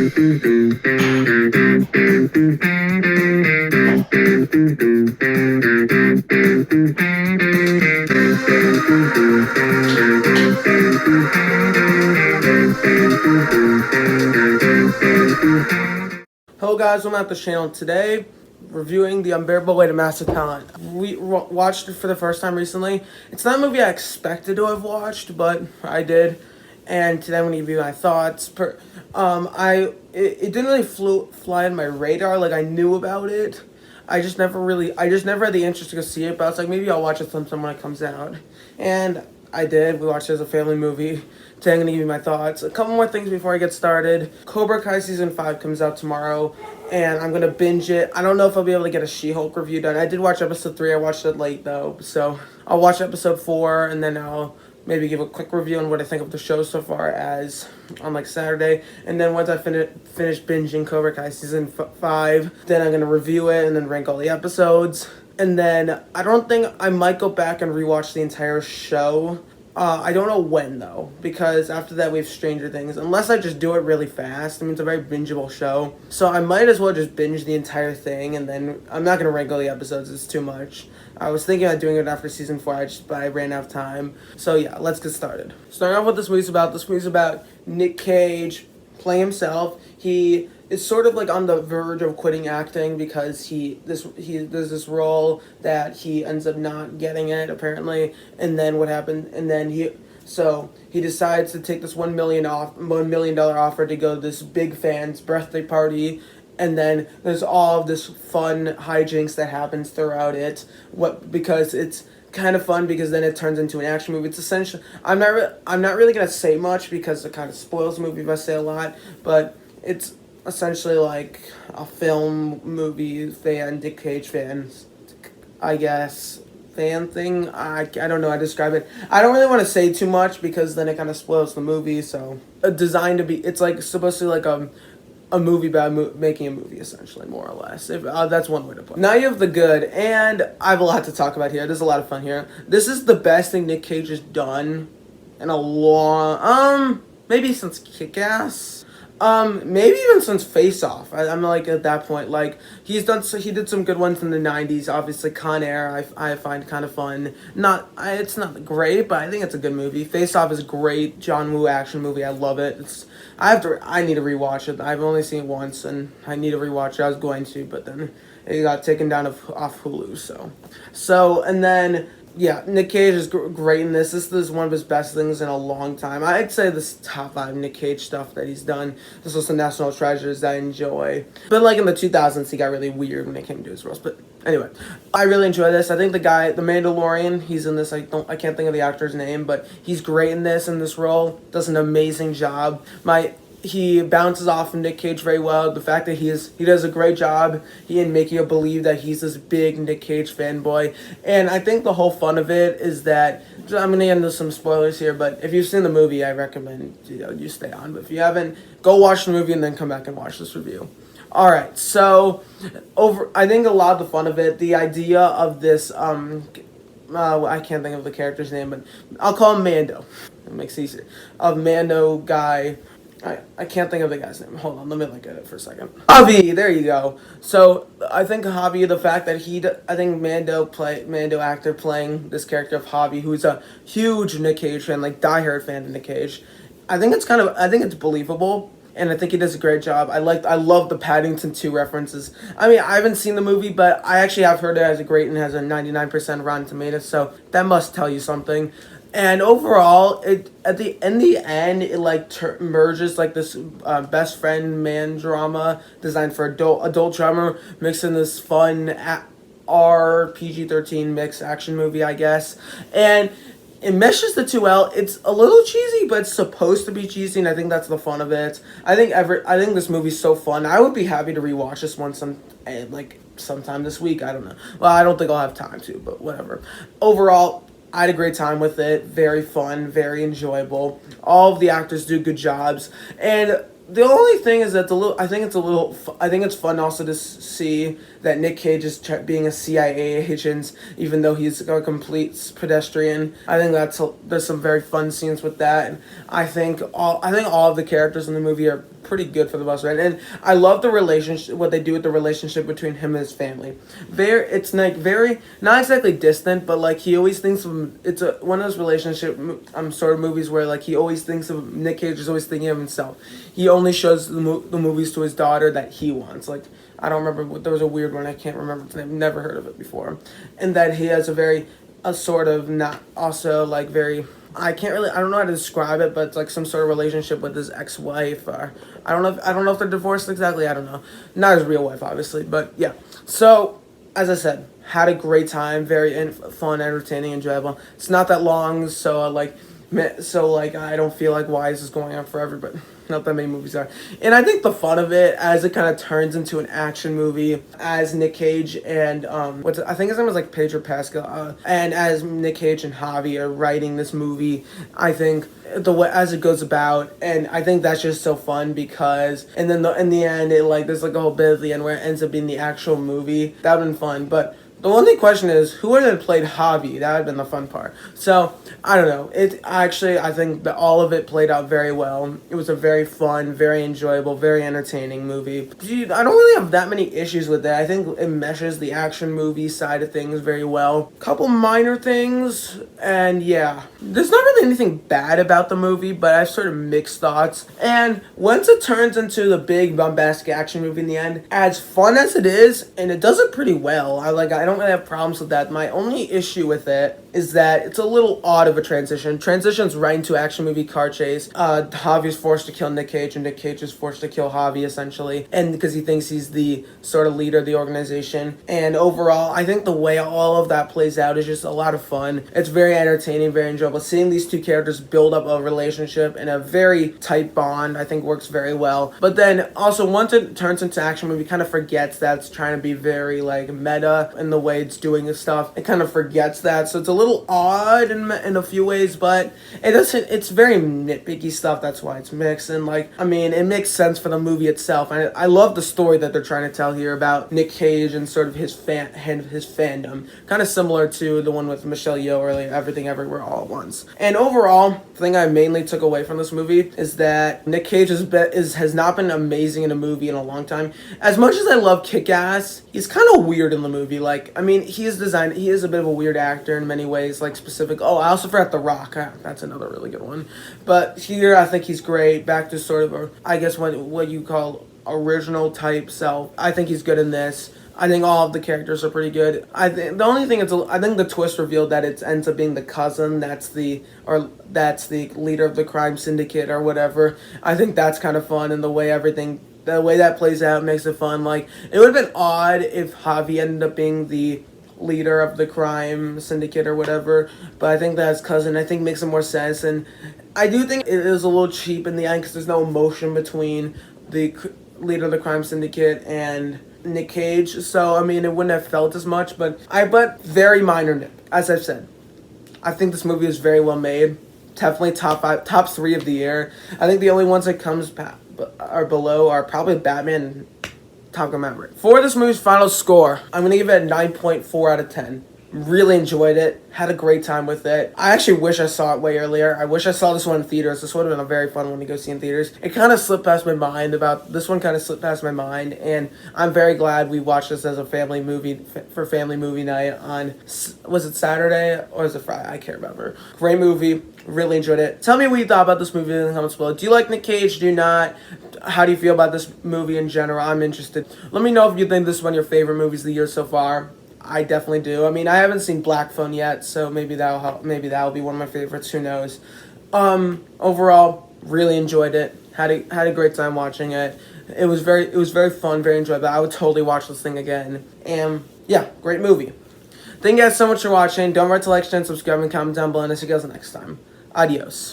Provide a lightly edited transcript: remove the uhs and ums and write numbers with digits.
Hello guys, I'm at the channel today reviewing The Unbearable Weight of Massive Talent. We watched it for the first time recently. It's not a movie I expected to have watched, but I did. And today I'm going to give you my thoughts. It didn't really fly on my radar, like I knew about it. I just never had the interest to go see it, but I was like, maybe I'll watch it sometime when it comes out. And I did. We watched it as a family movie. Today I'm going to give you my thoughts. A couple more things before I get started. Cobra Kai Season 5 comes out tomorrow, and I'm going to binge it. I don't know if I'll be able to get a She-Hulk review done. I did watch episode 3. I watched it late, though. So I'll watch episode 4, and then I'll maybe give a quick review on what I think of the show so far as on like Saturday. And then once I finish binging Cobra Kai Season 5, then I'm going to review it and then rank all the episodes. And then I don't think I might go back and rewatch the entire show. I don't know when, though, because after that we have Stranger Things. Unless I just do it really fast. I mean, it's a very bingeable show. So I might as well just binge the entire thing, and then I'm not going to rank all the episodes. It's too much. I was thinking about doing it after Season 4, but I ran out of time. So yeah, let's get started. Starting off what this movie's about Nick Cage playing himself. He is sort of like on the verge of quitting acting because there's this role that he ends up not getting it apparently, and then what happened, and then he decides to take this $1 million offer to go to this big fan's birthday party. And then there's all of this fun hijinks that happens throughout it. Because it's kind of fun because then it turns into an action movie. It's essentially I'm not really gonna say much because it kind of spoils the movie if I say a lot. But it's essentially like a film movie fan, Nick Cage fans, I guess, fan thing. I don't know how to describe it. I don't really want to say too much because then it kind of spoils the movie. So designed to be, it's like supposed to be like a movie about making a movie, essentially, more or less. If that's one way to put it. Now you have the good, and I have a lot to talk about here. There's a lot of fun here. This is the best thing Nick Cage has done in a long, maybe since Kick-Ass. Maybe even since Face Off. I'm like at that point. Like he did some good ones in the '90s. Obviously, Con Air I find kind of fun. It's not great, but I think it's a good movie. Face Off is great. John Woo action movie. I love it. I need to rewatch it. I've only seen it once, and I need to rewatch it. I was going to, but then it got taken down off Hulu. So and then. Yeah, Nick Cage is great in this. This is one of his best things in a long time. I'd say this is top 5 Nick Cage stuff that he's done. This was some National Treasures that I enjoy. But like in the 2000s, he got really weird when it came to his roles. But anyway, I really enjoy this. I think the Mandalorian, he's in this. I can't think of the actor's name, but he's great in this role. Does an amazing job. He bounces off of Nick Cage very well. The fact that he does a great job in making you believe that he's this big Nick Cage fanboy. And I think the whole fun of it is that, I'm going to get into some spoilers here, but if you've seen the movie, I recommend you stay on. But if you haven't, go watch the movie and then come back and watch this review. Alright, so I think a lot of the fun of it, the idea of this, I can't think of the character's name, but I'll call him Mando. It makes it easier. A Mando guy. I can't think of the guy's name. Hold on, let me look at it for a second. Javi, there you go. So I think Javi, the fact that I think Mando actor playing this character of Javi, who's a huge Nick Cage fan, like diehard fan of Nick Cage. I think it's believable, and I think he does a great job. I love the Paddington 2 references. I mean, I haven't seen the movie, but I actually have heard it as a great and has a 99% Rotten Tomatoes, so that must tell you something. And overall, in the end, it like merges like this best friend man drama designed for adult drama, mixed in this fun PG-13 mixed action movie, I guess. And it meshes the two well. It's a little cheesy, but it's supposed to be cheesy, and I think that's the fun of it. I think this movie's so fun. I would be happy to rewatch this one sometime this week. I don't know. Well, I don't think I'll have time to, but whatever. Overall, I had a great time with it. Very fun, very enjoyable. All of the actors do good jobs. And the only thing is that I think it's fun also to see that Nick Cage is being a CIA agent, even though he's a complete pedestrian. I think there's some very fun scenes with that. And I think all of the characters in the movie are pretty good for the most part. And I love the relationship, what they do with the relationship between him and his family. It's like very not exactly distant, but like he always thinks of it's one of those relationship sort of movies where like he always thinks of Nick Cage is always thinking of himself. He only shows the movies to his daughter that he wants. Like I don't remember, there was a weird one, I can't remember its name, never heard of it before, and that he has a sort of not also like very. I don't know how to describe it, but it's like some sort of relationship with his ex-wife. Or I don't know if they're divorced exactly. I don't know. Not his real wife, obviously, but yeah. So, as I said, had a great time. Very fun, entertaining, enjoyable. It's not that long, so I don't feel like why is this going on forever, but not that many movies are. And I think the fun of it, as it kind of turns into an action movie, as Nick Cage and I think his name was like Pedro Pascal, and as Nick Cage and Javi are writing this movie, I think the way as it goes about, and I think that's just so fun because, and then in the end, it like there's like a whole bit at the end where it ends up being the actual movie. That would have been fun, but. The only question is, who would have played Javi? That would have been the fun part. So, I don't know. I think that all of it played out very well. It was a very fun, very enjoyable, very entertaining movie. I don't really have that many issues with it. I think it meshes the action movie side of things very well. Couple minor things, and yeah. There's not really anything bad about the movie, but I have sort of mixed thoughts. And once it turns into the big bombastic action movie in the end, as fun as it is, and it does it pretty well. I don't really have problems with that. My only issue with it is that it's a little odd of a transition. Transitions right into action movie car chase. Javi is forced to kill Nick Cage, and Nick Cage is forced to kill Javi, essentially. And because he thinks he's the sort of leader of the organization. And overall, I think the way all of that plays out is just a lot of fun. It's very entertaining, very enjoyable. Seeing these two characters build up a relationship and a very tight bond, I think works very well. But then also, once it turns into action movie, kind of forgets that it's trying to be very like meta in the way it's doing this stuff. It kind of forgets that, so it's a little odd in a few ways, but it's very nitpicky stuff. That's why it's mixed, and like I mean it makes sense for the movie itself. I love the story that they're trying to tell here about Nick Cage and sort of his fandom, kind of similar to the one with Michelle Yeoh earlier, Everything Everywhere All at Once. And overall, the thing I mainly took away from this movie is that Nick Cage has not been amazing in a movie in a long time. As much as I love Kick-Ass, he's kind of weird in the movie. Like I mean, he is a bit of a weird actor in many ways, like specific. Oh, I also forgot The Rock. That's another really good one. But here, I think he's great. Back to sort of, I guess, what you call original type self. I think he's good in this. I think all of the characters are pretty good. I think the only thing I think the twist revealed that it ends up being the cousin that's the leader of the crime syndicate or whatever. I think that's kind of fun, and the way that plays out makes it fun. Like it would have been odd if Javi ended up being the leader of the crime syndicate or whatever, but I think that his cousin, I think, makes it more sense. And I do think it is a little cheap in the end because there's no emotion between the leader of the crime syndicate and Nick Cage, so I mean it wouldn't have felt as much, but very minor nip. As I've said, I think this movie is very well made. Definitely top 3 of the year. I think the only ones that are below are probably Batman and Top Gun Maverick. For this movie's final score, I'm going to give it a 9.4 out of 10. Really enjoyed it. Had a great time with it. I actually wish I saw it way earlier. I wish I saw this one in theaters. This would have been a very fun one to go see in theaters. It kind of slipped past my mind and I'm very glad we watched this as a family movie for family movie night on, was it Saturday or was it Friday? I can't remember. Great movie. Really enjoyed it. Tell me what you thought about this movie in the comments below. Do you like Nick Cage? Do you not? How do you feel about this movie in general? I'm interested. Let me know if you think this is one of your favorite movies of the year so far. I definitely do. I mean, I haven't seen Black Phone yet, so maybe that'll help. Maybe that'll be one of my favorites. Who knows? Overall, really enjoyed it. Had a great time watching it. It was very fun, very enjoyable. I would totally watch this thing again. And yeah, great movie. Thank you guys so much for watching. Don't forget to like, share, and subscribe, and comment down below. And I'll see you guys next time. Adios.